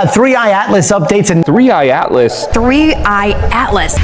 A 3i Atlas updates and 3i Atlas. 3i Atlas.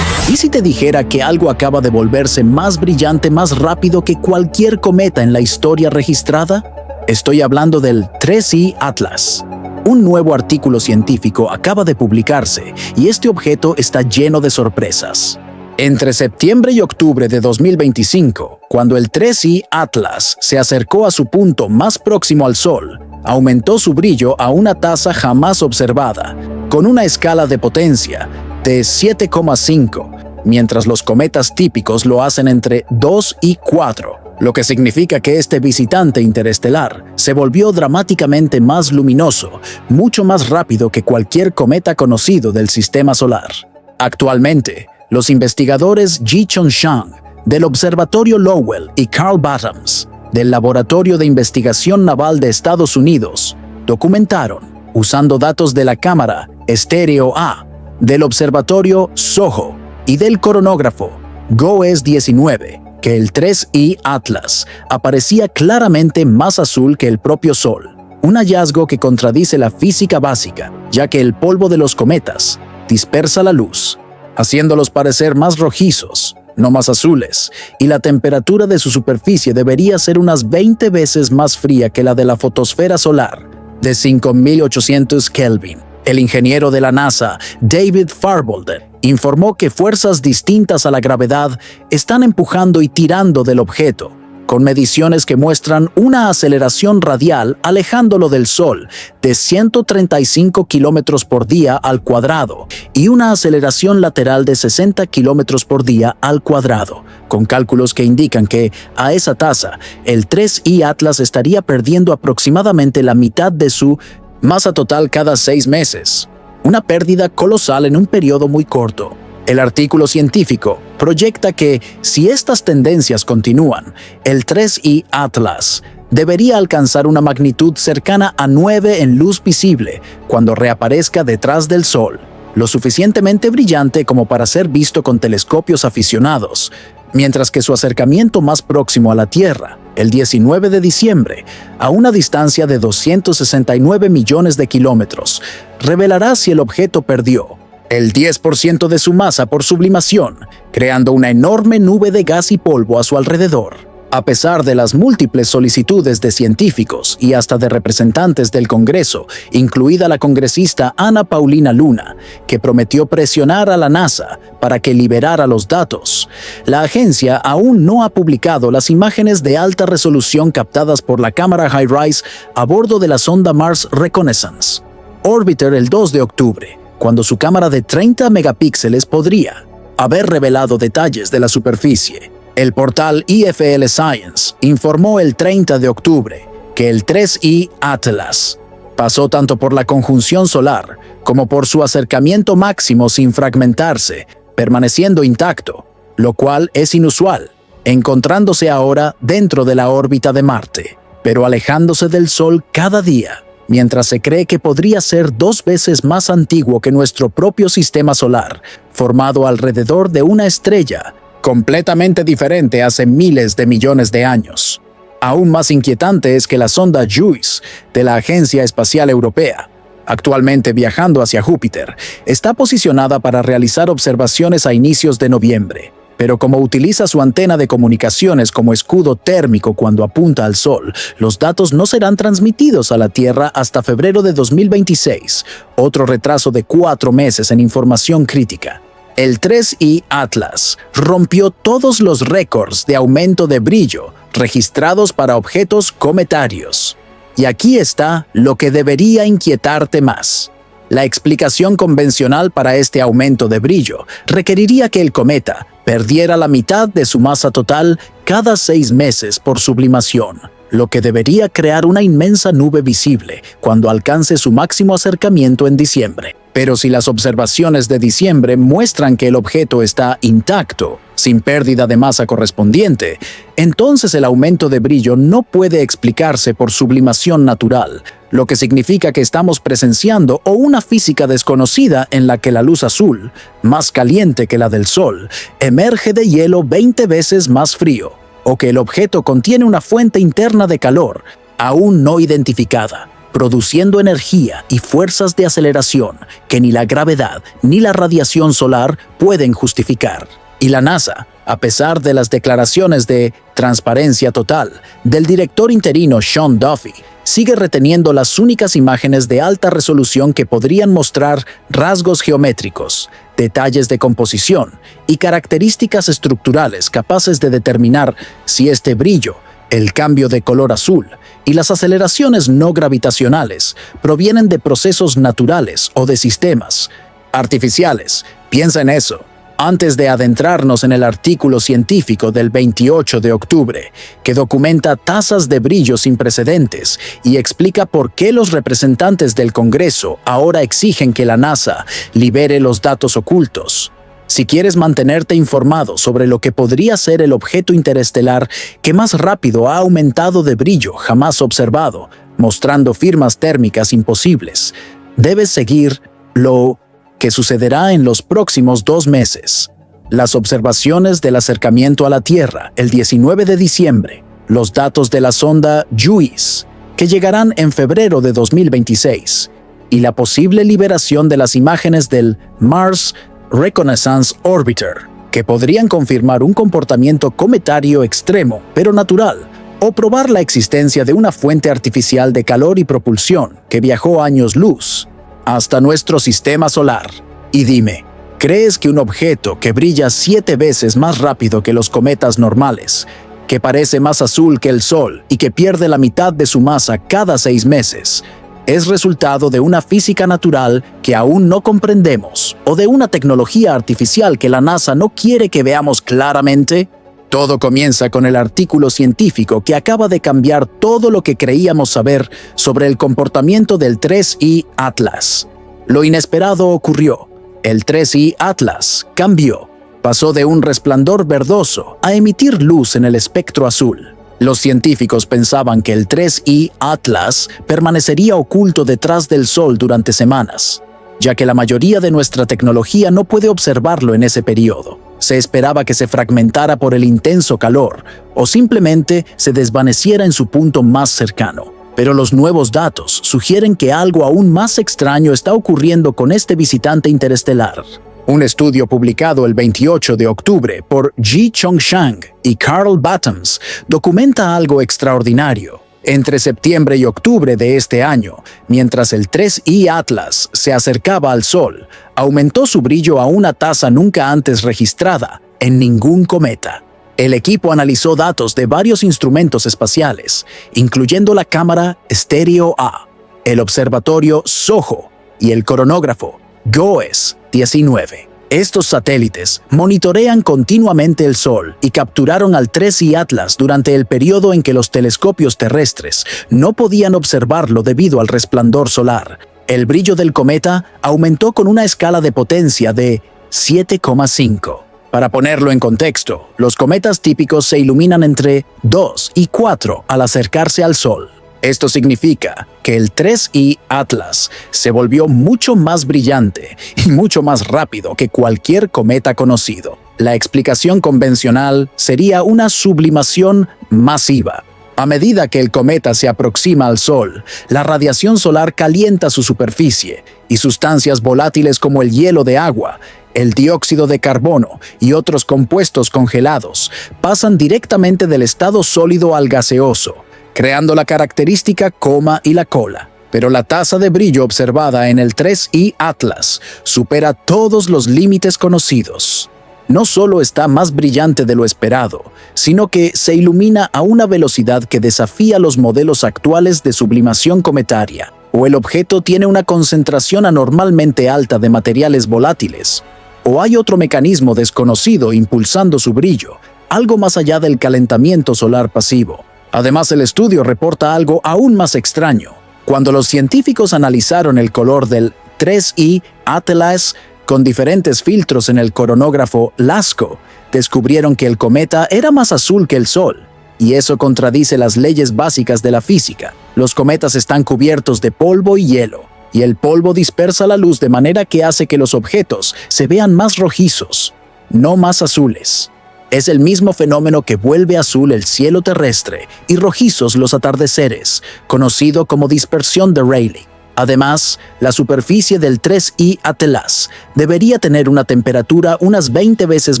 ¿Y si te dijera que algo acaba de volverse más brillante, más rápido que cualquier cometa en la historia registrada? Estoy hablando del 3i Atlas. Un nuevo artículo científico acaba de publicarse y este objeto está lleno de sorpresas. Entre septiembre y octubre de 2025, cuando el 3i Atlas se acercó a su punto más próximo al Sol, aumentó su brillo a una tasa jamás observada, con una escala de potencia de 7,5, mientras los cometas típicos lo hacen entre 2 y 4, lo que significa que este visitante interestelar se volvió dramáticamente más luminoso, mucho más rápido que cualquier cometa conocido del sistema solar. Actualmente, los investigadores Ji-Chun Chang, del Observatorio Lowell, y Carl Bottoms, del Laboratorio de Investigación Naval de Estados Unidos, documentaron, usando datos de la cámara Estéreo A, del Observatorio SOHO y del coronógrafo GOES-19, que el 3i Atlas aparecía claramente más azul que el propio Sol, un hallazgo que contradice la física básica, ya que el polvo de los cometas dispersa la luz, haciéndolos parecer más rojizos, no más azules, y la temperatura de su superficie debería ser unas 20 veces más fría que la de la fotosfera solar, de 5.800 Kelvin. El ingeniero de la NASA, David Farbolder, informó que fuerzas distintas a la gravedad están empujando y tirando del objeto, con mediciones que muestran una aceleración radial alejándolo del Sol de 135 kilómetros por día al cuadrado y una aceleración lateral de 60 kilómetros por día al cuadrado, con cálculos que indican que, a esa tasa, el 3i Atlas estaría perdiendo aproximadamente la mitad de su masa total cada 6 meses, una pérdida colosal en un periodo muy corto. El artículo científico proyecta que, si estas tendencias continúan, el 3i Atlas debería alcanzar una magnitud cercana a 9 en luz visible cuando reaparezca detrás del Sol, lo suficientemente brillante como para ser visto con telescopios aficionados, mientras que su acercamiento más próximo a la Tierra, el 19 de diciembre, a una distancia de 269 millones de kilómetros, revelará si el objeto perdió el 10% de su masa por sublimación, creando una enorme nube de gas y polvo a su alrededor. A pesar de las múltiples solicitudes de científicos y hasta de representantes del Congreso, incluida la congresista Ana Paulina Luna, que prometió presionar a la NASA para que liberara los datos, la agencia aún no ha publicado las imágenes de alta resolución captadas por la cámara HiRISE a bordo de la sonda Mars Reconnaissance Orbiter el 2 de octubre, cuando su cámara de 30 megapíxeles podría haber revelado detalles de la superficie. El portal IFL Science informó el 30 de octubre que el 3i Atlas pasó tanto por la conjunción solar como por su acercamiento máximo sin fragmentarse, permaneciendo intacto, lo cual es inusual, encontrándose ahora dentro de la órbita de Marte, pero alejándose del Sol cada día, mientras se cree que podría ser 2 veces más antiguo que nuestro propio sistema solar, formado alrededor de una estrella completamente diferente hace miles de millones de años. Aún más inquietante es que la sonda JUICE de la Agencia Espacial Europea, actualmente viajando hacia Júpiter, está posicionada para realizar observaciones a inicios de noviembre. Pero como utiliza su antena de comunicaciones como escudo térmico cuando apunta al Sol, los datos no serán transmitidos a la Tierra hasta febrero de 2026, otro retraso de 4 meses en información crítica. El 3i Atlas rompió todos los récords de aumento de brillo registrados para objetos cometarios. Y aquí está lo que debería inquietarte más. La explicación convencional para este aumento de brillo requeriría que el cometa perdiera la mitad de su masa total cada 6 meses por sublimación, lo que debería crear una inmensa nube visible cuando alcance su máximo acercamiento en diciembre. Pero si las observaciones de diciembre muestran que el objeto está intacto, sin pérdida de masa correspondiente, entonces el aumento de brillo no puede explicarse por sublimación natural, lo que significa que estamos presenciando una física desconocida en la que la luz azul, más caliente que la del Sol, emerge de hielo 20 veces más frío, o que el objeto contiene una fuente interna de calor aún no identificada, produciendo energía y fuerzas de aceleración que ni la gravedad ni la radiación solar pueden justificar. Y la NASA, a pesar de las declaraciones de transparencia total del director interino Sean Duffy, sigue reteniendo las únicas imágenes de alta resolución que podrían mostrar rasgos geométricos, detalles de composición y características estructurales capaces de determinar si este brillo, el cambio de color azul y las aceleraciones no gravitacionales provienen de procesos naturales o de sistemas artificiales. Piensa en eso antes de adentrarnos en el artículo científico del 28 de octubre, que documenta tasas de brillo sin precedentes y explica por qué los representantes del Congreso ahora exigen que la NASA libere los datos ocultos. Si quieres mantenerte informado sobre lo que podría ser el objeto interestelar que más rápido ha aumentado de brillo jamás observado, mostrando firmas térmicas imposibles, debes seguir lo que sucederá en los próximos 2 meses. Las observaciones del acercamiento a la Tierra el 19 de diciembre, los datos de la sonda JUICE, que llegarán en febrero de 2026, y la posible liberación de las imágenes del Mars Reconnaissance Orbiter, que podrían confirmar un comportamiento cometario extremo pero natural, o probar la existencia de una fuente artificial de calor y propulsión que viajó años luz hasta nuestro sistema solar. Y dime, ¿crees que un objeto que brilla 7 veces más rápido que los cometas normales, que parece más azul que el Sol y que pierde la mitad de su masa cada 6 meses, es resultado de una física natural que aún no comprendemos o de una tecnología artificial que la NASA no quiere que veamos claramente? Todo comienza con el artículo científico que acaba de cambiar todo lo que creíamos saber sobre el comportamiento del 3I Atlas. Lo inesperado ocurrió. El 3I Atlas cambió. Pasó de un resplandor verdoso a emitir luz en el espectro azul. Los científicos pensaban que el 3I Atlas permanecería oculto detrás del Sol durante semanas, ya que la mayoría de nuestra tecnología no puede observarlo en ese periodo. Se esperaba que se fragmentara por el intenso calor o simplemente se desvaneciera en su punto más cercano. Pero los nuevos datos sugieren que algo aún más extraño está ocurriendo con este visitante interestelar. Un estudio publicado el 28 de octubre por Ji-Chong Shang y Carl Battens documenta algo extraordinario. Entre septiembre y octubre de este año, mientras el 3I Atlas se acercaba al Sol, aumentó su brillo a una tasa nunca antes registrada en ningún cometa. El equipo analizó datos de varios instrumentos espaciales, incluyendo la cámara Estéreo A, el observatorio SOHO y el coronógrafo GOES-19. Estos satélites monitorean continuamente el Sol y capturaron al 3I Atlas durante el periodo en que los telescopios terrestres no podían observarlo debido al resplandor solar. El brillo del cometa aumentó con una escala de potencia de 7,5. Para ponerlo en contexto, los cometas típicos se iluminan entre 2 y 4 al acercarse al Sol. Esto significa que el 3I Atlas se volvió mucho más brillante y mucho más rápido que cualquier cometa conocido. La explicación convencional sería una sublimación masiva. A medida que el cometa se aproxima al Sol, la radiación solar calienta su superficie y sustancias volátiles como el hielo de agua, el dióxido de carbono y otros compuestos congelados pasan directamente del estado sólido al gaseoso, creando la característica coma y la cola. Pero la tasa de brillo observada en el 3I Atlas supera todos los límites conocidos. No solo está más brillante de lo esperado, sino que se ilumina a una velocidad que desafía los modelos actuales de sublimación cometaria, o el objeto tiene una concentración anormalmente alta de materiales volátiles, o hay otro mecanismo desconocido impulsando su brillo, algo más allá del calentamiento solar pasivo. Además, el estudio reporta algo aún más extraño. Cuando los científicos analizaron el color del 3I Atlas con diferentes filtros en el coronógrafo LASCO, descubrieron que el cometa era más azul que el Sol, y eso contradice las leyes básicas de la física. Los cometas están cubiertos de polvo y hielo, y el polvo dispersa la luz de manera que hace que los objetos se vean más rojizos, no más azules. Es el mismo fenómeno que vuelve azul el cielo terrestre y rojizos los atardeceres, conocido como dispersión de Rayleigh. Además, la superficie del 3I Atlas debería tener una temperatura unas 20 veces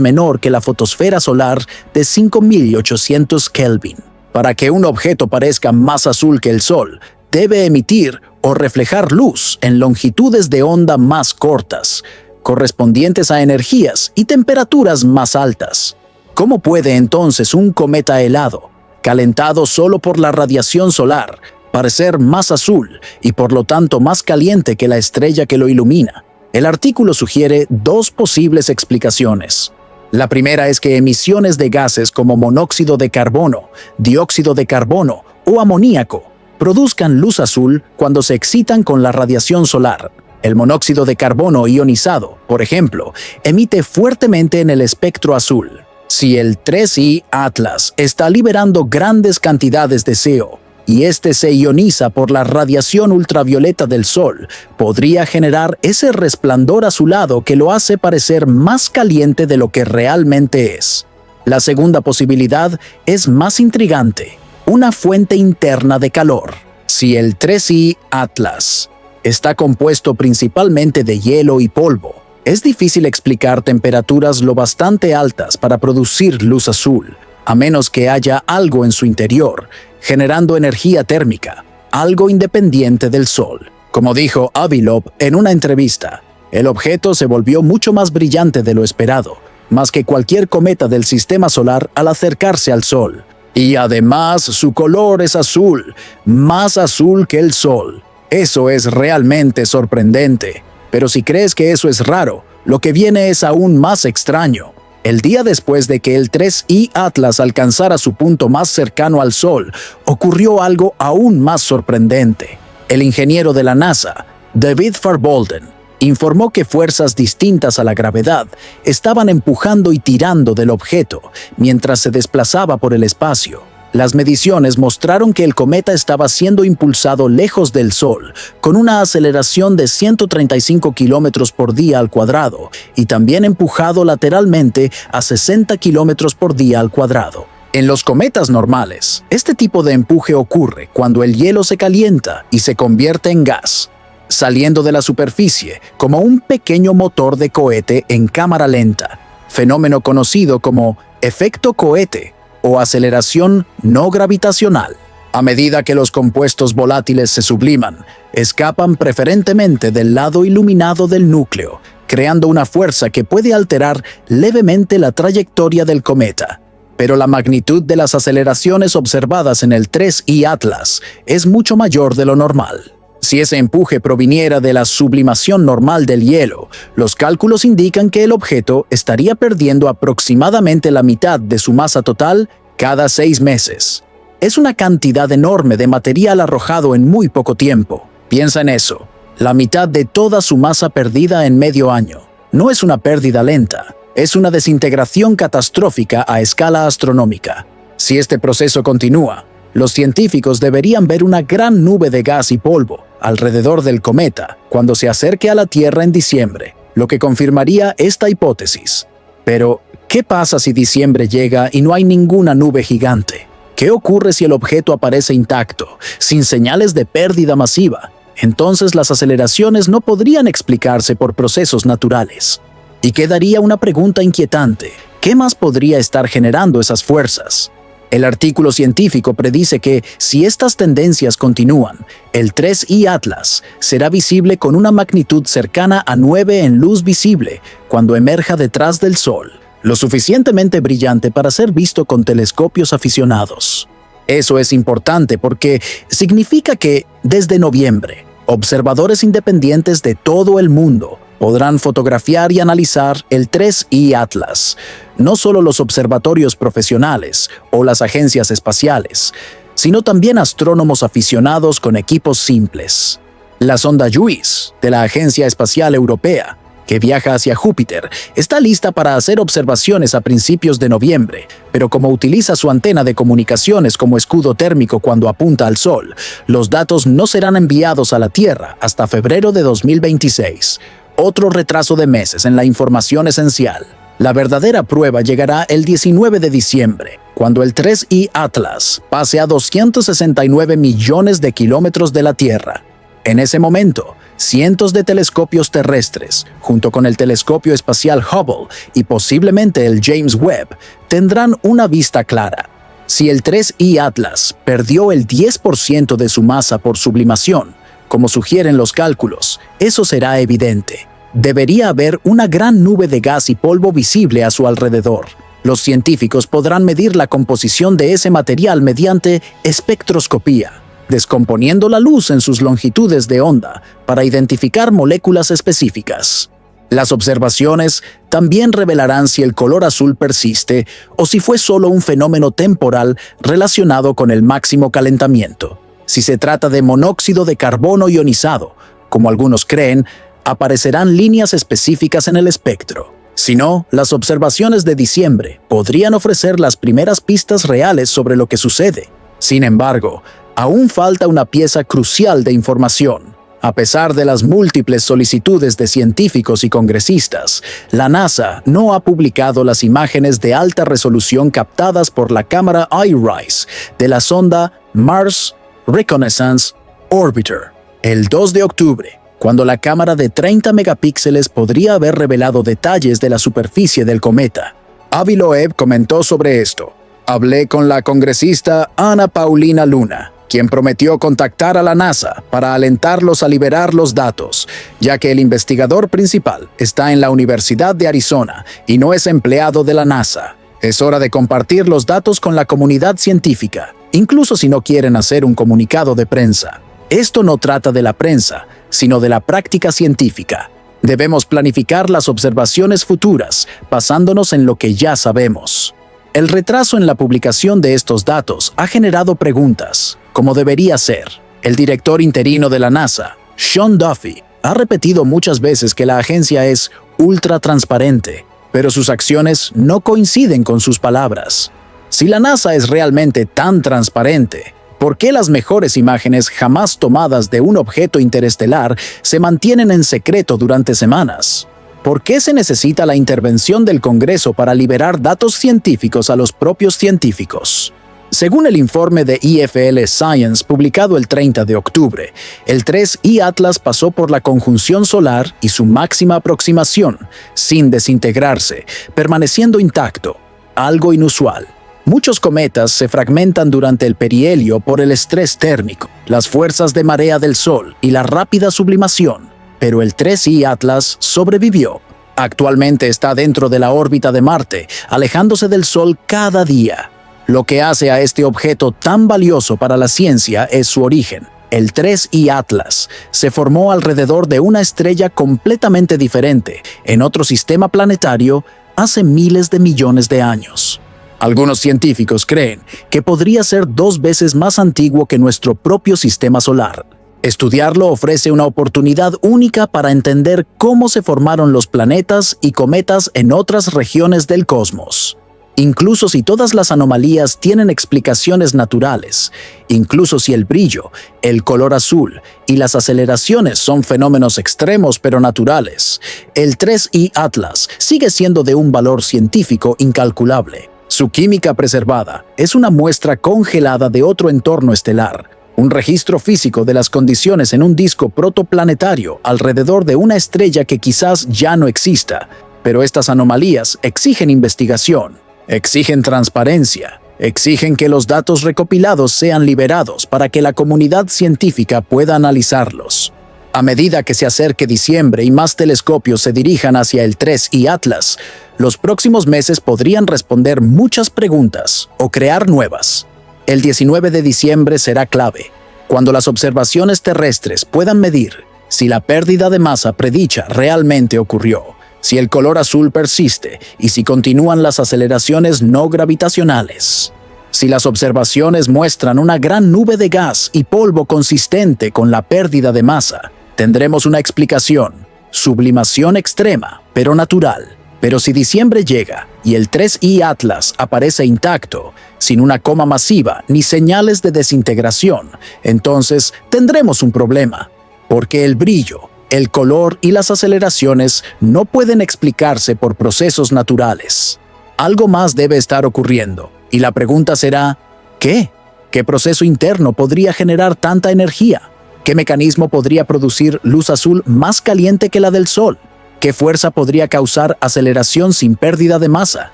menor que la fotosfera solar de 5800 Kelvin. Para que un objeto parezca más azul que el Sol, debe emitir o reflejar luz en longitudes de onda más cortas, correspondientes a energías y temperaturas más altas. ¿Cómo puede entonces un cometa helado, calentado solo por la radiación solar, parecer más azul y por lo tanto más caliente que la estrella que lo ilumina? El artículo sugiere dos posibles explicaciones. La primera es que emisiones de gases como monóxido de carbono, dióxido de carbono o amoníaco produzcan luz azul cuando se excitan con la radiación solar. El monóxido de carbono ionizado, por ejemplo, emite fuertemente en el espectro azul. Si el 3I Atlas está liberando grandes cantidades de CO y este se ioniza por la radiación ultravioleta del Sol, podría generar ese resplandor azulado que lo hace parecer más caliente de lo que realmente es. La segunda posibilidad es más intrigante: una fuente interna de calor. Si el 3I Atlas está compuesto principalmente de hielo y polvo, es difícil explicar temperaturas lo bastante altas para producir luz azul, a menos que haya algo en su interior, generando energía térmica, algo independiente del Sol. Como dijo Avilov en una entrevista, el objeto se volvió mucho más brillante de lo esperado, más que cualquier cometa del sistema solar al acercarse al Sol. Y además su color es azul, más azul que el Sol. Eso es realmente sorprendente. Pero si crees que eso es raro, lo que viene es aún más extraño. El día después de que el 3I Atlas alcanzara su punto más cercano al Sol, ocurrió algo aún más sorprendente. El ingeniero de la NASA, David Farbolden, informó que fuerzas distintas a la gravedad estaban empujando y tirando del objeto mientras se desplazaba por el espacio. Las mediciones mostraron que el cometa estaba siendo impulsado lejos del Sol, con una aceleración de 135 kilómetros por día al cuadrado, y también empujado lateralmente a 60 kilómetros por día al cuadrado. En los cometas normales, este tipo de empuje ocurre cuando el hielo se calienta y se convierte en gas, saliendo de la superficie como un pequeño motor de cohete en cámara lenta, fenómeno conocido como efecto cohete o aceleración no gravitacional. A medida que los compuestos volátiles se subliman, escapan preferentemente del lado iluminado del núcleo, creando una fuerza que puede alterar levemente la trayectoria del cometa. Pero la magnitud de las aceleraciones observadas en el 3I Atlas es mucho mayor de lo normal. Si ese empuje proviniera de la sublimación normal del hielo, los cálculos indican que el objeto estaría perdiendo aproximadamente la mitad de su masa total cada 6 meses. Es una cantidad enorme de material arrojado en muy poco tiempo. Piensa en eso: la mitad de toda su masa perdida en medio año. No es una pérdida lenta, es una desintegración catastrófica a escala astronómica. Si este proceso continúa, los científicos deberían ver una gran nube de gas y polvo alrededor del cometa cuando se acerque a la Tierra en diciembre, lo que confirmaría esta hipótesis. Pero, ¿qué pasa si diciembre llega y no hay ninguna nube gigante? ¿Qué ocurre si el objeto aparece intacto, sin señales de pérdida masiva? Entonces las aceleraciones no podrían explicarse por procesos naturales. Y quedaría una pregunta inquietante: ¿qué más podría estar generando esas fuerzas? El artículo científico predice que, si estas tendencias continúan, el 3I Atlas será visible con una magnitud cercana a 9 en luz visible cuando emerja detrás del Sol, lo suficientemente brillante para ser visto con telescopios aficionados. Eso es importante porque significa que, desde noviembre, observadores independientes de todo el mundo podrán fotografiar y analizar el 3I Atlas. No solo los observatorios profesionales o las agencias espaciales, sino también astrónomos aficionados con equipos simples. La sonda JUICE, de la Agencia Espacial Europea, que viaja hacia Júpiter, está lista para hacer observaciones a principios de noviembre, pero como utiliza su antena de comunicaciones como escudo térmico cuando apunta al Sol, los datos no serán enviados a la Tierra hasta febrero de 2026. Otro retraso de meses en la información esencial. La verdadera prueba llegará el 19 de diciembre, cuando el 3I Atlas pase a 269 millones de kilómetros de la Tierra. En ese momento, cientos de telescopios terrestres, junto con el telescopio espacial Hubble y posiblemente el James Webb, tendrán una vista clara. Si el 3I Atlas perdió el 10% de su masa por sublimación, como sugieren los cálculos, eso será evidente. Debería haber una gran nube de gas y polvo visible a su alrededor. Los científicos podrán medir la composición de ese material mediante espectroscopía, descomponiendo la luz en sus longitudes de onda para identificar moléculas específicas. Las observaciones también revelarán si el color azul persiste o si fue solo un fenómeno temporal relacionado con el máximo calentamiento. Si se trata de monóxido de carbono ionizado, como algunos creen, aparecerán líneas específicas en el espectro. Si no, las observaciones de diciembre podrían ofrecer las primeras pistas reales sobre lo que sucede. Sin embargo, aún falta una pieza crucial de información. A pesar de las múltiples solicitudes de científicos y congresistas, la NASA no ha publicado las imágenes de alta resolución captadas por la cámara IRIS de la sonda Mars Reconnaissance Orbiter. El 2 de octubre, cuando la cámara de 30 megapíxeles podría haber revelado detalles de la superficie del cometa. Avi Loeb comentó sobre esto. Hablé con la congresista Ana Paulina Luna, quien prometió contactar a la NASA para alentarlos a liberar los datos, ya que el investigador principal está en la Universidad de Arizona y no es empleado de la NASA. Es hora de compartir los datos con la comunidad científica, incluso si no quieren hacer un comunicado de prensa. Esto no trata de la prensa, sino de la práctica científica. Debemos planificar las observaciones futuras, basándonos en lo que ya sabemos. El retraso en la publicación de estos datos ha generado preguntas, como debería ser. El director interino de la NASA, Sean Duffy, ha repetido muchas veces que la agencia es ultra transparente, pero sus acciones no coinciden con sus palabras. Si la NASA es realmente tan transparente, ¿por qué las mejores imágenes jamás tomadas de un objeto interestelar se mantienen en secreto durante semanas? ¿Por qué se necesita la intervención del Congreso para liberar datos científicos a los propios científicos? Según el informe de EFL Science publicado el 30 de octubre, el 3I Atlas pasó por la conjunción solar y su máxima aproximación, sin desintegrarse, permaneciendo intacto, algo inusual. Muchos cometas se fragmentan durante el perihelio por el estrés térmico, las fuerzas de marea del Sol y la rápida sublimación, pero el 3I Atlas sobrevivió. Actualmente está dentro de la órbita de Marte, alejándose del Sol cada día. Lo que hace a este objeto tan valioso para la ciencia es su origen. El 3I Atlas se formó alrededor de una estrella completamente diferente, en otro sistema planetario, hace miles de millones de años. Algunos científicos creen que podría ser 2 veces más antiguo que nuestro propio sistema solar. Estudiarlo ofrece una oportunidad única para entender cómo se formaron los planetas y cometas en otras regiones del cosmos. Incluso si todas las anomalías tienen explicaciones naturales, incluso si el brillo, el color azul y las aceleraciones son fenómenos extremos pero naturales, el 3I Atlas sigue siendo de un valor científico incalculable. Su química preservada es una muestra congelada de otro entorno estelar, un registro físico de las condiciones en un disco protoplanetario alrededor de una estrella que quizás ya no exista, pero estas anomalías exigen investigación, exigen transparencia, exigen que los datos recopilados sean liberados para que la comunidad científica pueda analizarlos. A medida que se acerque diciembre y más telescopios se dirijan hacia el 3I Atlas, los próximos meses podrían responder muchas preguntas o crear nuevas. El 19 de diciembre será clave, cuando las observaciones terrestres puedan medir si la pérdida de masa predicha realmente ocurrió, si el color azul persiste y si continúan las aceleraciones no gravitacionales. Si las observaciones muestran una gran nube de gas y polvo consistente con la pérdida de masa, tendremos una explicación, sublimación extrema, pero natural. Pero si diciembre llega y el 3I Atlas aparece intacto, sin una coma masiva ni señales de desintegración, entonces tendremos un problema, porque el brillo, El color y las aceleraciones no pueden explicarse por procesos naturales. Algo más debe estar ocurriendo, y la pregunta será, ¿qué? ¿Qué proceso interno podría generar tanta energía? ¿Qué mecanismo podría producir luz azul más caliente que la del Sol? ¿Qué fuerza podría causar aceleración sin pérdida de masa?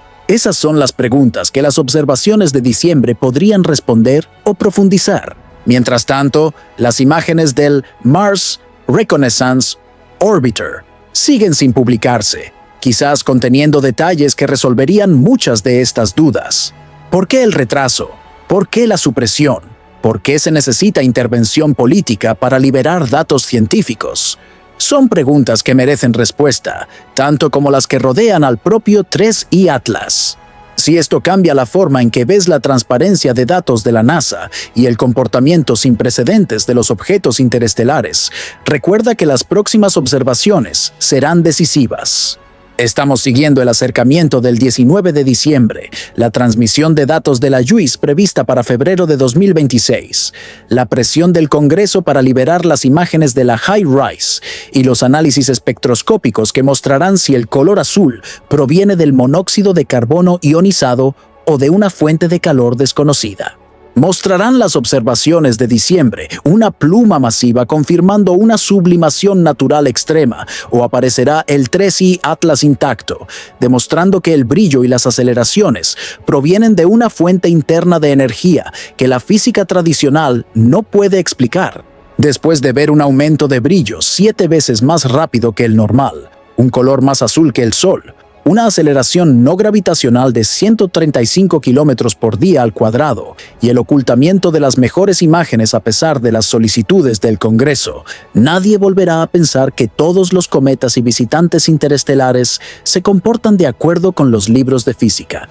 Esas son las preguntas que las observaciones de diciembre podrían responder o profundizar. Mientras tanto, las imágenes del Mars Reconnaissance Orbiter siguen sin publicarse, quizás conteniendo detalles que resolverían muchas de estas dudas. ¿Por qué el retraso? ¿Por qué la supresión? ¿Por qué se necesita intervención política para liberar datos científicos? Son preguntas que merecen respuesta, tanto como las que rodean al propio 3I Atlas. Si esto cambia la forma en que ves la transparencia de datos de la NASA y el comportamiento sin precedentes de los objetos interestelares, recuerda que las próximas observaciones serán decisivas. Estamos siguiendo el acercamiento del 19 de diciembre, la transmisión de datos de la JUICE prevista para febrero de 2026, la presión del Congreso para liberar las imágenes de la HiRISE y los análisis espectroscópicos que mostrarán si el color azul proviene del monóxido de carbono ionizado o de una fuente de calor desconocida. Mostrarán las observaciones de diciembre una pluma masiva confirmando una sublimación natural extrema, o aparecerá el 3I Atlas intacto, demostrando que el brillo y las aceleraciones provienen de una fuente interna de energía que la física tradicional no puede explicar. Después de ver un aumento de brillo 7 veces más rápido que el normal, un color más azul que el Sol, una aceleración no gravitacional de 135 kilómetros por día al cuadrado y el ocultamiento de las mejores imágenes a pesar de las solicitudes del Congreso, nadie volverá a pensar que todos los cometas y visitantes interestelares se comportan de acuerdo con los libros de física.